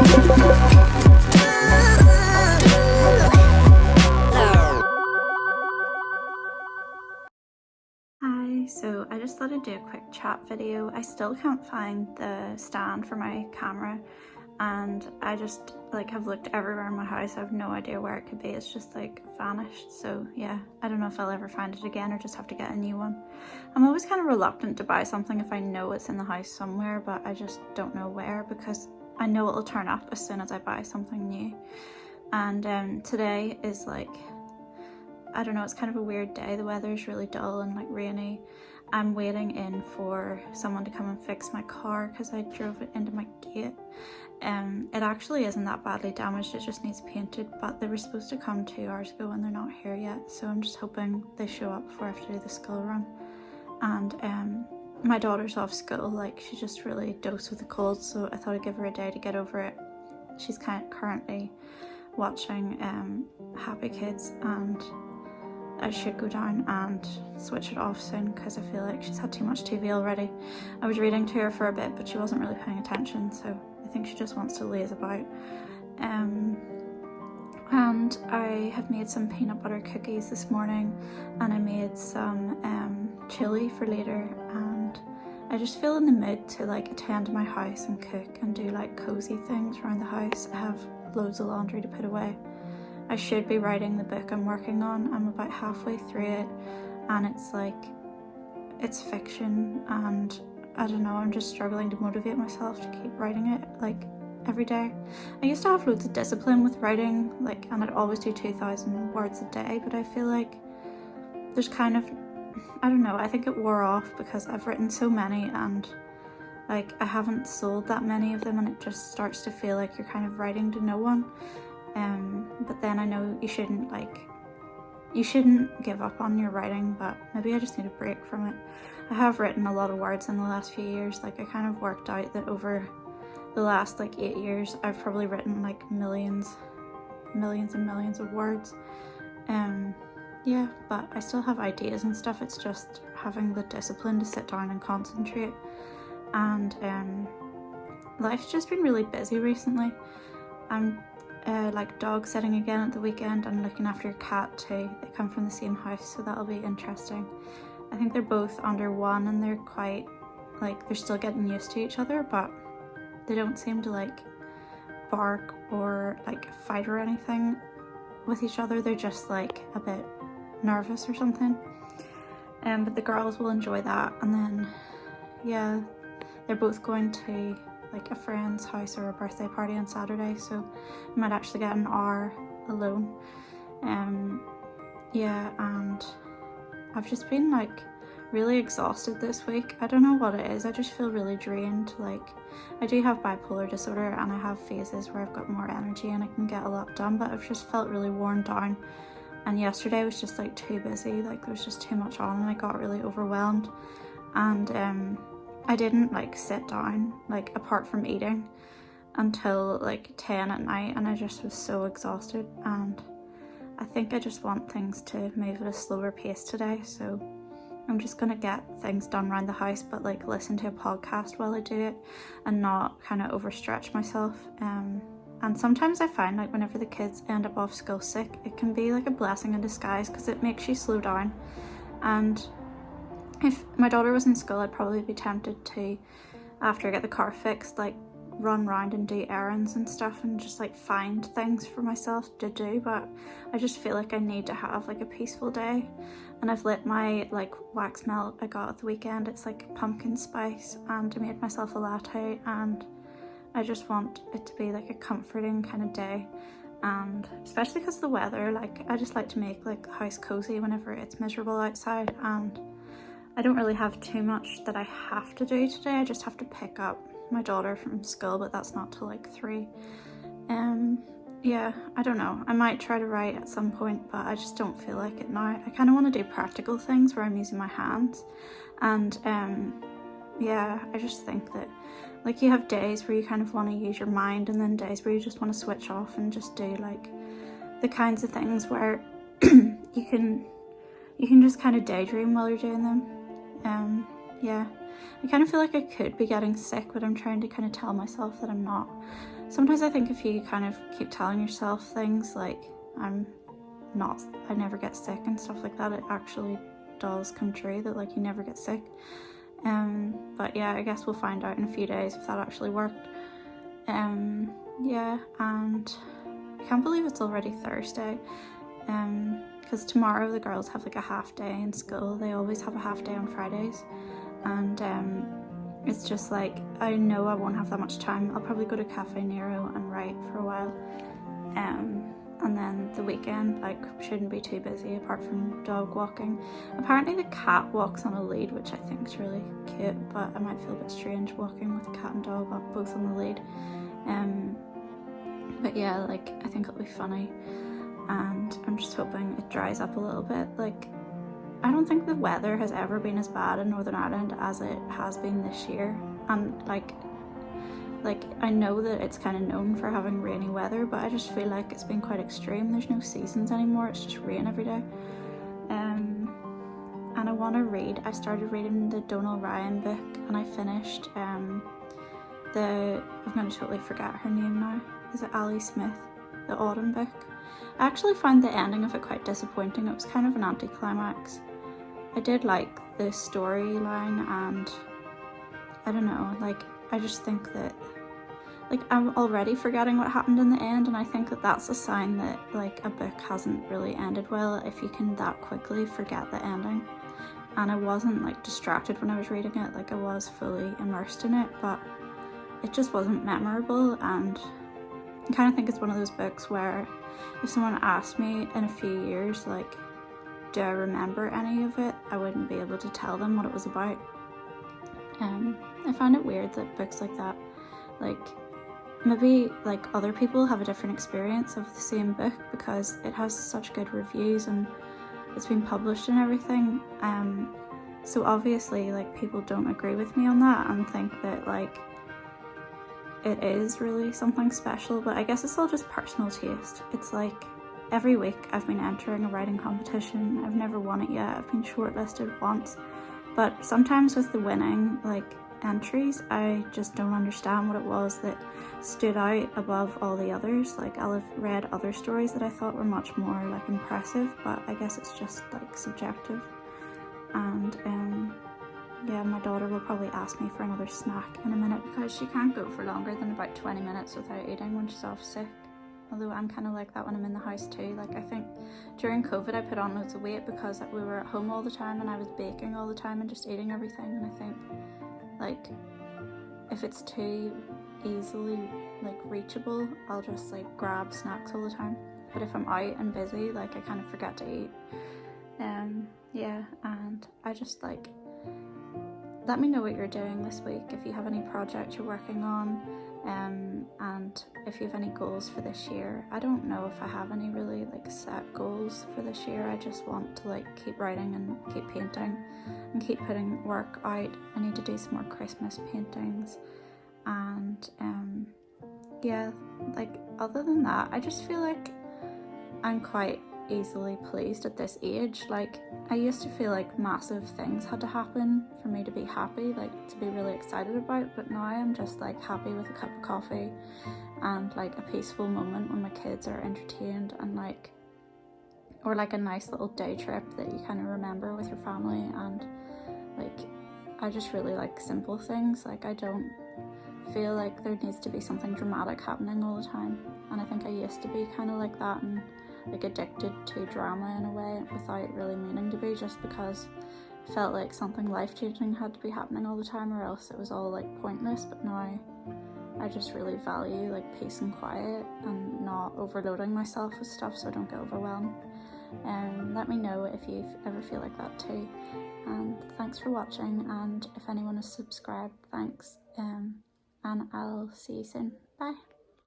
Hi, so I just thought I'd do a quick chat video. I still can't find the stand for my camera, and I just have looked everywhere in my house. I have no idea where it could be. It's just vanished. So yeah, I don't know if I'll ever find it again or just have to get a new one. I'm always kind of reluctant to buy something if I know it's in the house somewhere, but I just don't know where, because I know it'll turn up as soon as I buy something new. And today is I don't know, it's kind of a weird day. The weather's really dull and rainy. I'm waiting in for someone to come and fix my car because I drove it into my gate. It actually isn't that badly damaged, it just needs painted, but they were supposed to come 2 hours ago and they're not here yet, so I'm just hoping they show up before I have to do the school run. And my daughter's off school, she's just really dosed with a cold, so I thought I'd give her a day to get over it. She's currently watching Happy Kids, and I should go down and switch it off soon because I feel like she's had too much TV already. I was reading to her for a bit, but she wasn't really paying attention, so I think she just wants to laze about. And I have made some peanut butter cookies this morning, and I made some chili for later, and I just feel in the mood to attend to my house and cook and do cozy things around the house. I have loads of laundry to put away. I should be writing the book I'm working on. I'm about halfway through it, and it's fiction, and I don't know, I'm just struggling to motivate myself to keep writing it every day. I used to have loads of discipline with writing, and I'd always do 2,000 words a day, but I feel there's I don't know, I think it wore off because I've written so many, and I haven't sold that many of them, and it just starts to feel like you're kind of writing to no one. But then I know you shouldn't give up on your writing, but maybe I just need a break from it. I have written a lot of words in the last few years. I kind of worked out that over the last 8 years I've probably written millions and millions of words. Yeah, but I still have ideas and stuff. It's just having the discipline to sit down and concentrate. And life's just been really busy recently. I'm dog sitting again at the weekend and looking after a cat too. They come from the same house, so that'll be interesting. I think they're both under 1 and they're quite they're still getting used to each other, but they don't seem to bark or fight or anything with each other. They're just a bit nervous or something. But the girls will enjoy that, and then yeah, they're both going to a friend's house or a birthday party on Saturday, so I might actually get an hour alone. Yeah, and I've just been really exhausted this week. I don't know what it is, I just feel really drained. I do have bipolar disorder, and I have phases where I've got more energy and I can get a lot done, but I've just felt really worn down, and yesterday was just too busy. There was just too much on, and I got really overwhelmed, and I didn't sit down apart from eating until 10 at night, and I just was so exhausted, and I think I just want things to move at a slower pace today, so I'm just gonna get things done around the house, but listen to a podcast while I do it and not kind of overstretch myself. And sometimes I find whenever the kids end up off school sick, it can be a blessing in disguise because it makes you slow down. And if my daughter was in school, I'd probably be tempted to, after I get the car fixed, run around and do errands and stuff and just find things for myself to do, but I just feel I need to have a peaceful day. And I've lit my wax melt I got at the weekend. It's pumpkin spice, and I made myself a latte, and I just want it to be a comforting kind of day. And especially because of the weather, I just like to make the house cozy whenever it's miserable outside, and I don't really have too much that I have to do today. I just have to pick up my daughter from school, but that's not till 3. Yeah, I don't know. I might try to write at some point, but I just don't feel like it now. I kind of want to do practical things where I'm using my hands, and yeah, I just think that you have days where you kind of want to use your mind, and then days where you just want to switch off and just do the kinds of things where you can just kind of daydream while you're doing them. Yeah, I kind of feel like I could be getting sick, but I'm trying to kind of tell myself that I'm not. Sometimes I think if you kind of keep telling yourself things like I never get sick and stuff like that, it actually does come true, that like you never get sick. But yeah, I guess we'll find out in a few days if that actually worked. Yeah, and I can't believe it's already Thursday. Because tomorrow the girls have like a half day in school. They always have a half day on Fridays, and it's just like, I know I won't have that much time. I'll probably go to Cafe Nero and write for a while, and then the weekend like shouldn't be too busy apart from dog walking. Apparently the cat walks on a lead, which I think is really cute, but I might feel a bit strange walking with a cat and dog both on the lead. But yeah, like I think it'll be funny, and I'm just hoping it dries up a little bit. Like, I don't think the weather has ever been as bad in Northern Ireland as it has been this year, and like I know that it's kind of known for having rainy weather, but I just feel like it's been quite extreme. There's no seasons anymore, it's just rain every day. And I want to read. I started reading the Donal Ryan book, and I finished I'm going to totally forget her name now. Is it Ali Smith? The Autumn book. I actually found the ending of it quite disappointing. It was kind of an anticlimax. I did like the storyline, and I don't know, like I just think that like I'm already forgetting what happened in the end, and I think that that's a sign that like a book hasn't really ended well if you can that quickly forget the ending. And I wasn't like distracted when I was reading it, like I was fully immersed in it, but it just wasn't memorable. And I kind of think it's one of those books where if someone asked me in a few years like, do I remember any of it, I wouldn't be able to tell them what it was about. I find it weird that books like that, like maybe like other people have a different experience of the same book because it has such good reviews and it's been published and everything. So obviously like people don't agree with me on that and think that like it is really something special, but I guess it's all just personal taste. It's like every week I've been entering a writing competition. I've never won it yet. I've been shortlisted once, but sometimes with the winning like entries, I just don't understand what it was that stood out above all the others. Like I'll have read other stories that I thought were much more like impressive, but I guess it's just like subjective. And yeah, my daughter will probably ask me for another snack in a minute because she can't go for longer than about 20 minutes without eating when she's off sick. Although I'm kind of like that when I'm in the house too. Like I think during COVID I put on loads of weight because we were at home all the time and I was baking all the time and just eating everything. And I think like if it's too easily like reachable, I'll just like grab snacks all the time. But if I'm out and busy, like I kind of forget to eat. Yeah, and I just like, let me know what you're doing this week, if you have any projects you're working on, and if you have any goals for this year. I don't know if I have any really like set goals for this year. I just want to like keep writing and keep painting and keep putting work out. I need to do some more Christmas paintings, and yeah, like other than that, I just feel like I'm quite easily pleased at this age. Like I used to feel like massive things had to happen for me to be happy, like to be really excited about, but now I'm just like happy with a cup of coffee and like a peaceful moment when my kids are entertained, and like, or like a nice little day trip that you kind of remember with your family. And like I just really like simple things. Like I don't feel like there needs to be something dramatic happening all the time, and I think I used to be kind of like that and like addicted to drama in a way without really meaning to be, just because I felt like something life-changing had to be happening all the time or else it was all like pointless. But now I just really value like peace and quiet and not overloading myself with stuff so I don't get overwhelmed. Let me know if you ever feel like that too, and thanks for watching, and if anyone is subscribed, thanks, and I'll see you soon. Bye.